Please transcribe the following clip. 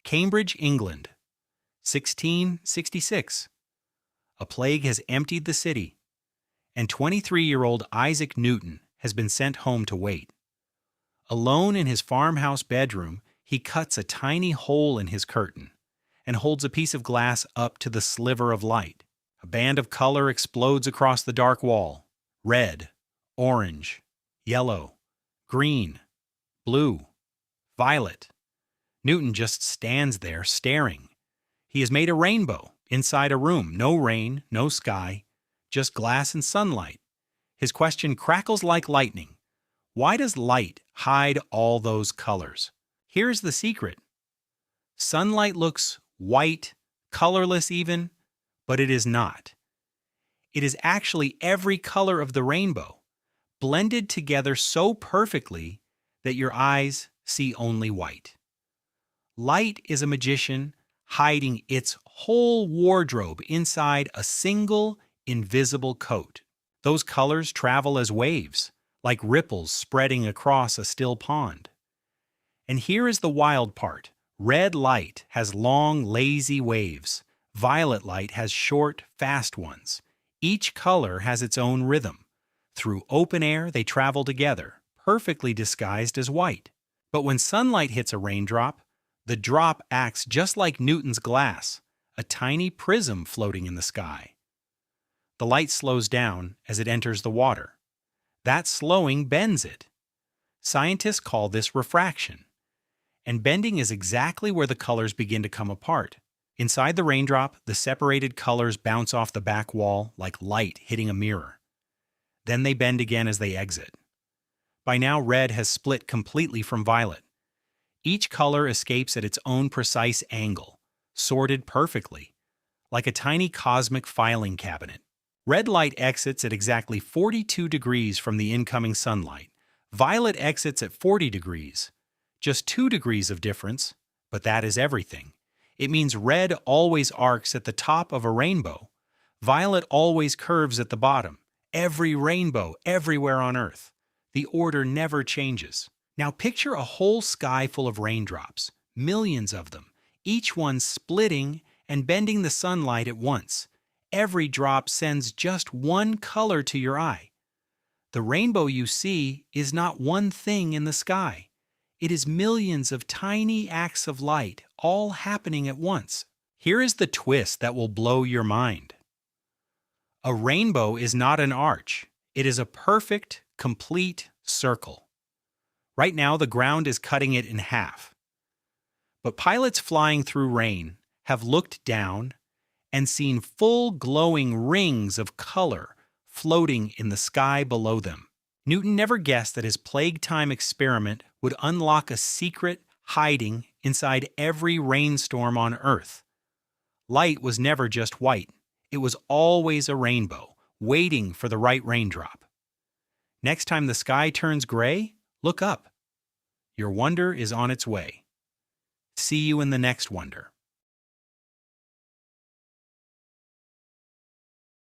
Cambridge, England, 1666. A plague has emptied the city, and 23-year-old Isaac Newton has been sent home to wait. Alone in his farmhouse bedroom, he cuts a tiny hole in his curtain and holds a piece of glass up to the sliver of light. A band of color explodes across the dark wall. Red, orange, yellow, green, blue, violet. Newton just stands there staring. He has made a rainbow inside a room. No rain, no sky, just glass and sunlight. His question crackles like lightning. Why does light hide all those colors? Here's the secret. Sunlight looks white, colorless even, but it is not. It is actually every color of the rainbow, blended together so perfectly that your eyes see only white. Light is a magician hiding its whole wardrobe inside a single invisible coat. Those colors travel as waves, like ripples spreading across a still pond. And here is the wild part. Red light has long, lazy waves. Violet light has short, fast ones. Each color has its own rhythm. Through open air, they travel together, perfectly disguised as white. But when sunlight hits a raindrop, the drop acts just like Newton's glass, a tiny prism floating in the sky. The light slows down as it enters the water. That slowing bends it. Scientists call this refraction. And bending is exactly where the colors begin to come apart. Inside the raindrop, the separated colors bounce off the back wall like light hitting a mirror. Then they bend again as they exit. By now, red has split completely from violet. Each color escapes at its own precise angle, sorted perfectly, like a tiny cosmic filing cabinet. Red light exits at exactly 42 degrees from the incoming sunlight. Violet exits at 40 degrees. Just 2 degrees of difference, but that is everything. It means red always arcs at the top of a rainbow. Violet always curves at the bottom. Every rainbow, everywhere on Earth. The order never changes. Now picture a whole sky full of raindrops, millions of them, each one splitting and bending the sunlight at once. Every drop sends just one color to your eye. The rainbow you see is not one thing in the sky. It is millions of tiny acts of light, all happening at once. Here is the twist that will blow your mind. A rainbow is not an arch. It is a perfect, complete circle. Right now, the ground is cutting it in half. But pilots flying through rain have looked down and seen full glowing rings of color floating in the sky below them. Newton never guessed that his plague time experiment would unlock a secret hiding inside every rainstorm on Earth. Light was never just white. It was always a rainbow, waiting for the right raindrop. Next time the sky turns gray, look up. Your wonder is on its way. See you in the next wonder.